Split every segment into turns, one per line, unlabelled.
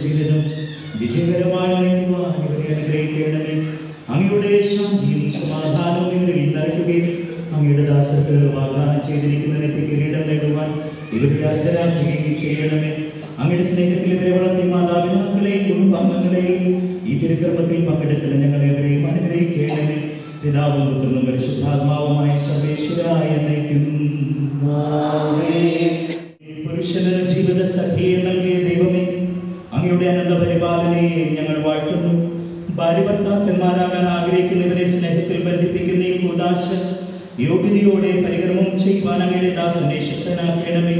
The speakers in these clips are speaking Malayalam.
ജീവിതം വിജയകരമായി നയിക്കുവാൻ ഇവരെ അനുഗ്രഹിക്കണമേ. അങ്ങയുടെ ശാന്തിയും സമാധാനവും ഇവരിൽ നിറയ്ക്കുകയും അങ്ങയുടെ ദാസർക്ക് വാഗ്ദാനം ചെയ്തിരിക്കുന്ന കിരീടം നേടുവാൻ ഇവരെ അർഹരാക്കുകയും ചെയ്യണമേ. അങ്ങയുടെ സ്നേഹത്തിൽ ഇവരെ വളർത്തി മാതാപിതാക്കളെയും കുടുംബാംഗങ്ങളെയും ഈ തിരുക്കർമ്മത്തിൽ പങ്കെടുക്കുന്ന ഞങ്ങളെവരെയും അനുഗ്രഹിക്കണമേ. പിതാവും പുത്രനും പരിശുദ്ധാത്മാവുമായ സർവേശ്വരായ എന്നേക്കും പുരുഷന് ജീവിത സഖിയെ നൽകിയ ദൈവമേ, അങ്ങയുടെ അനന്ത പരിപാലനയെ ഞങ്ങൾ വാഴ്ത്തുന്നു. ഭാര്യ ഭർത്താക്കന്മാരാകാൻ ആഗ്രഹിക്കുന്നവരെ സ്നേഹത്തിൽ ബന്ധിപ്പിക്കുന്ന ഈ കൂദാശ യോഗ്യതയോടെ പരികർമ്മം ചെയ്യുവാൻ അങ്ങയുടെ ദാസനെ ശക്തനാക്കണമേ.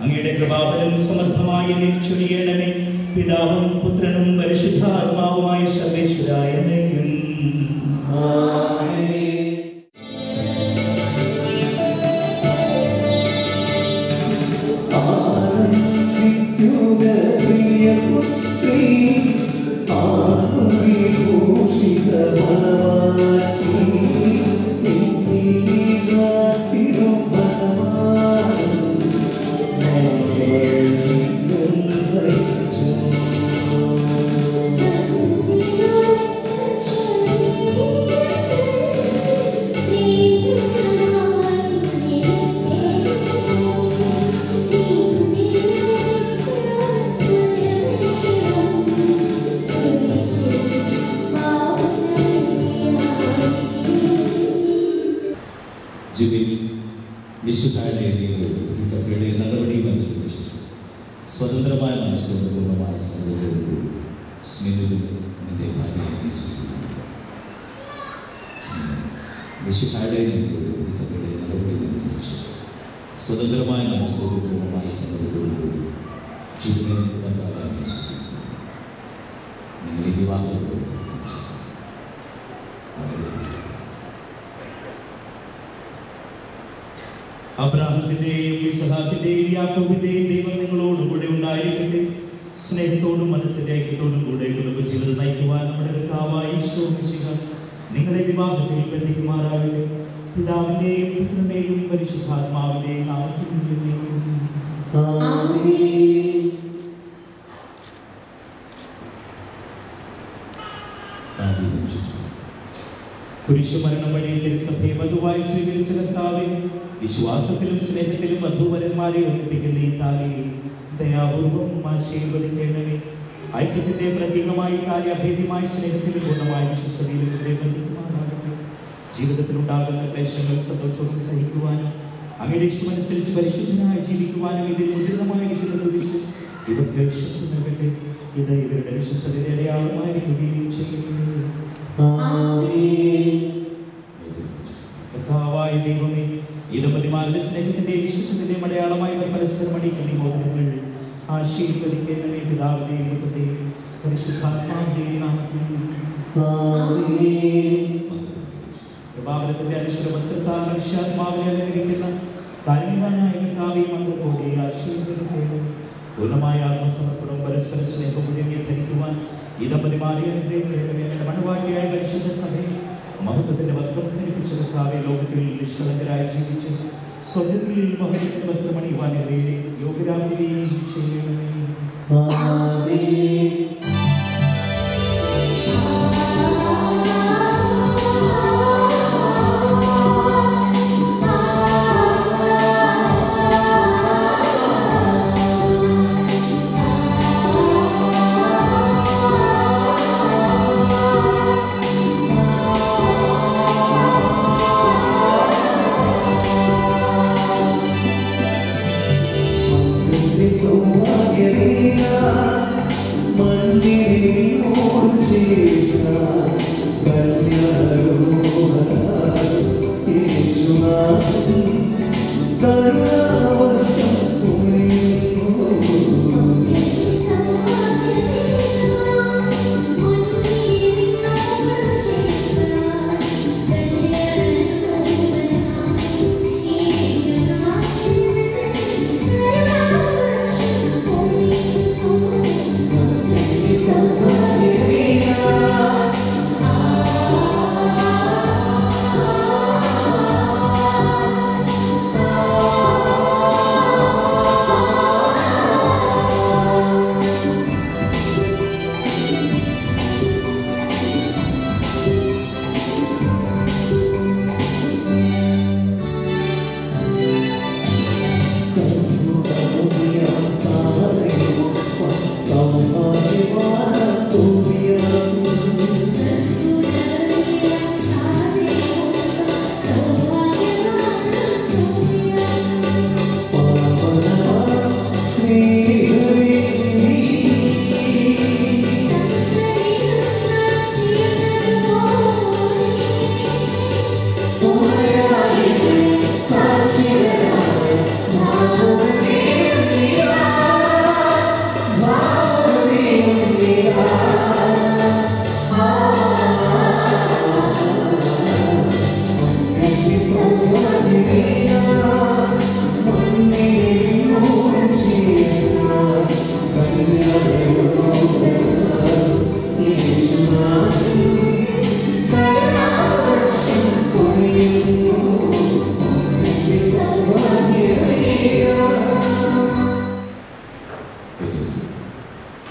അങ്ങയുടെ കൃപാബലം സമർത്ഥമായി ചൊരിയണമേ. പിതാവും പുത്രനും പരിശുദ്ധാത്മാവുമായ സർവേശ്വരായ എന്നേക്കും സ്വതന്ത്രമായ മനസ്സോട് പൂർണ്ണമായ സൗകര്യത്തോടുകൂടി സ്മിതയും നിന്റെ ഭാര്യയെ വിശുദ്ധായുടെ തിരുസഭയുടെ നടപടി അനുസരിച്ച് സ്വതന്ത്രമായ മനസ്സോട് പൂർണ്ണമായ സൗകര്യത്തോടുകൂടി ജീവിതം നിങ്ങളെ വിവാഹത്തോട് അബ്രാഹത്തിന്റെയും ഇസ്ഹാക്കിന്റെയും യാക്കോബിന്റെയും ദൈവം നിങ്ങളോടുകൂടെ ഉണ്ടായിരിക്കട്ടെ. സ്നേഹത്തോടും മനസ്സിന്റെ ഐക്യത്തോടും കൂടെ കുടുംബ ജീവിതം നയിക്കുവാൻ നമ്മുടെ കർത്താവായ ഈശോ മിശിഹ നിങ്ങളെ വിവാഹത്തിൽ ബന്ധിക്കുമാറാകട്ടെ. പിതാവിന്റെയും പുത്രന്റെയും പരിശുദ്ധാത്മാവിന്റെയും നാമത്തിൽ കുരിശുമരണം വഴി തിരുസഭയെ വധുവായി സ്വീകരിച്ച കർത്താവേ, വിശ്വാസത്തിലും സ്നേഹത്തിലും വധൂവരന്മാരെ ഒന്നിപ്പിക്കുന്ന ഈ താലിയിൽ ദയാപൂർവം ആശീർവദിക്കണമേ. ഐക്യത്തിന്റെ പ്രതീകമായി താലി അഭേദ്യമായ സ്നേഹത്തിലും പൂർണ്ണമായ വിശ്വസ്തതയിലും ഇവരെ ബന്ധിക്കുമാറാകട്ടെ. ജീവിതത്തിലുണ്ടാകുന്ന ക്ലേശങ്ങൾ സന്തോഷവും സഹിക്കുവാനും അങ്ങയുടെ ഇഷ്ടമനുസരിച്ച് പരിശുദ്ധനായി ജീവിക്കുവാനും ഇതിൽ ഉന്നതമായിരിക്കുന്ന കുരിശ് ഇവർക്ക് ശക്തി നൽകട്ടെ. ഇത് ഇവരുടെ വിശ്വസ്തതയുടെ അടയാളമായിരിക്കുകയും ചെയ്യുന്നു. കർത്താവായ ദൈവമേ, ഈ ദമ്പതിമാരുടെ സ്നേഹത്തിന്റെ വിശ്വസത്തിന്റെ അടയാളമായി പരസ്പരം അടിക്കുന്ന മോദനങ്ങൾ ആശീർവദിക്കണമേ. പിതാവിന്റെയും പുത്രന്റെയും പരിശുദ്ധാത്മാവിന്റെയും നാമത്തിൽ കൃപാവരത്തിന്റെ അനശ്വര വസ്ത്രത്താൽ മനുഷ്യാത്മാവിനെ അലങ്കരിക്കുന്ന കാരുണ്യവാനായ പിതാവേ, മന്ത്രത്തോടെ ആശീർവദിക്കണമേ. പൂർണ്ണമായ ആത്മസമർപ്പണവും പരസ്പര സ്നേഹവും ധരിക്കുവാൻ ഈ ദമ്പതിമാരെ അനുഗ്രഹിക്കണമേ. മണവാട്ടിയായ പരിശുദ്ധ സഭയെ മഹത്വത്തിന്റെ വസ്ത്രം ധരിപ്പിച്ച കർത്താവേ, ലോകത്തിൽ നിഷ്കളങ്കരായി ജീവിച്ച് സ്വർഗ്ഗത്തിൽ മഹത്വത്തിന്റെ വസ്ത്രം അണിയുവാൻ ഇവരെ യോഗ്യരാക്കുകയും ചെയ്യണമേ.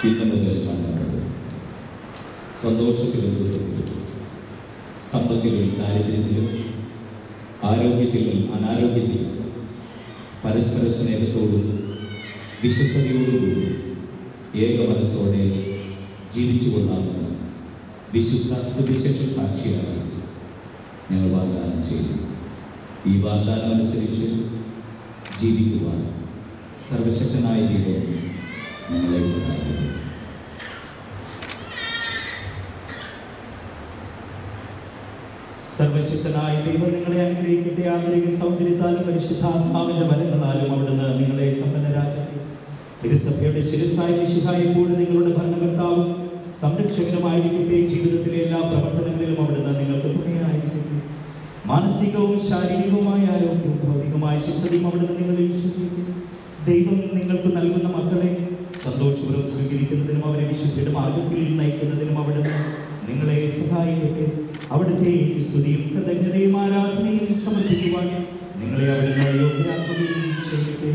ഇന്ന് മുതൽ വന്നത് സന്തോഷത്തിലും ദുഃഖത്തിലും, സമ്പത്തിലും ദാരിദ്ര്യത്തിലും, ആരോഗ്യത്തിലും അനാരോഗ്യത്തിലും പരസ്പര സ്നേഹത്തോടും വിശ്വസ്തയോടുകൂടി ഏക മനസ്സോടെ ജീവിച്ചു കൊള്ളാമെന്ന് വിശുദ്ധ സുവിശേഷ സാക്ഷിയായി ഞങ്ങൾ വാഗ്ദാനം ചെയ്തു. ഈ വാഗ്ദാനം അനുസരിച്ച് ജീവിക്കുവാൻ സർവശക്തനായ ദൈവം ഞങ്ങളെ സഹായിക്കുന്നു.
സർവശക്തനായ ദൈവം നിങ്ങളെ അനുഗ്രഹിക്കട്ടെ. ആന്തരിക സൗന്ദര്യത്താലും പരിശുദ്ധാത്മാവിന്റെ വരങ്ങളാലും അവിടുന്ന് നിങ്ങളെ സമ്പന്നരാക്കട്ടെ. തിരുസഭയുടെ ശിരസ്സായ മിശിഹായ എപ്പോഴും നിങ്ങളുടെ ഭരണകർത്താവും സംരക്ഷകനുമായിരിക്കട്ടെ. ജീവിതത്തിലെ എല്ലാ പ്രവർത്തനങ്ങളിലും അവിടുന്ന് നിങ്ങൾക്ക് തുണയായിരിക്കട്ടെ. മാനസികവും ശാരീരികവുമായ ആരോഗ്യവും ഭൗതികമായ സുസ്ഥിതിയും അവിടുന്ന് നിങ്ങളിൽ ദൈവം നിങ്ങൾക്ക് നൽകുന്ന മക്കളെ സന്തോഷപൂർവ്വം സ്വീകരിക്കുന്നതിനും അവരെ വിശുദ്ധിയുടെ മാർഗത്തിൽ നയിക്കുന്നതിനും അവിടുന്ന് നിങ്ങളെ സഹായിക്കട്ടെ. അവിടുത്തെ സ്തുതിയും കൃതജ്ഞതയും ആരാധനയും സമർപ്പിക്കുവാൻ നിങ്ങളെ അവിടുന്ന് യോഗ്യരാക്കുകയും ചെയ്യട്ടെ.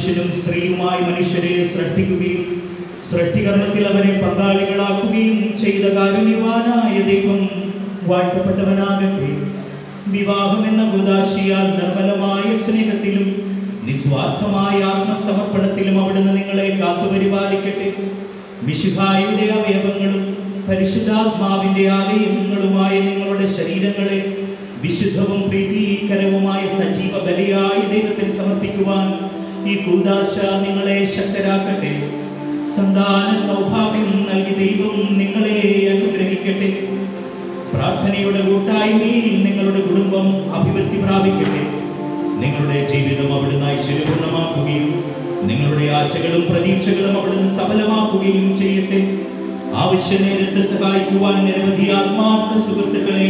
പുരുഷനും സ്ത്രീയുമായി മനുഷ്യരെ സൃഷ്ടിക്കുകയും സൃഷ്ടികർമ്മത്തിൽ അവരെ പങ്കാളികളാക്കുകയും ചെയ്ത കാരുണ്യവാനായ ദൈവം വാഴ്ത്തപ്പെട്ടവനാകട്ടെ. വിവാഹം എന്ന ഉദാശിയാൽ നിർമ്മലമായ സ്നേഹത്തിലും നിസ്വാർത്ഥമായ ആത്മസമർപ്പണത്തിലും അവിടുന്ന് നിങ്ങളെ കാത്തുപരിപാലിക്കട്ടെ. മിശിഹായുടെ അവയവങ്ങളും പരിശുദ്ധാത്മാവിന്റെ ആലയങ്ങളുമായ നിങ്ങളുടെ ശരീരങ്ങളെ വിശുദ്ധവും പ്രീതികരവുമായ സജീവ ബലിയായ ദൈവത്തിൽ സമർപ്പിക്കുവാൻ ഈ കൂദാശ നിങ്ങളെ ശക്തരാക്കട്ടെ. സന്താന സൗഭാഗ്യം നൽകി ദൈവം നിങ്ങളെ അനുഗ്രഹിക്കട്ടെ. പ്രാർത്ഥനയുടെ കൂട്ടായ്മയിൽ നിങ്ങളുടെ കുടുംബം അഭിവൃദ്ധി പ്രാപിക്കട്ടെ. നിങ്ങളുടെ ജീവിതം അവിടുന്ന് ഐശ്വര്യപൂർണ്ണമാക്കുകയും നിങ്ങളുടെ ആശകളും പ്രതീക്ഷകളും അവിടുന്ന് സഫലമാക്കുകയും ചെയ്യട്ടെ. ആവശ്യ നേരത്ത് സഹായിക്കുവാൻ നിരവധി ആത്മാർത്ഥ സുഹൃത്തുക്കളെ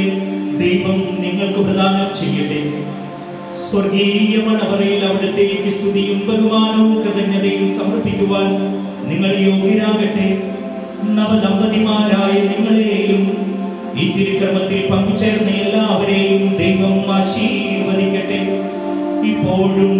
ദൈവം നിങ്ങൾക്ക് പ്രദാനം ചെയ്യട്ടെ. സ്വർഗീയ മണവറയിൽ അവിടുത്തേക്ക് സ്തുതിയും ബഹുമാനവും കൃതജ്ഞതയും സമർപ്പിക്കുവാൻ നിങ്ങൾ യോഗ്യരാകട്ടെ. നവദമ്പതിമാരായ നിങ്ങളെയും ഈ തിരുക്രമത്തിൽ പങ്കുചേർന്ന എല്ലാവരെയും ദൈവം ആശീർവദിക്കട്ടെ. ഇപ്പോഴും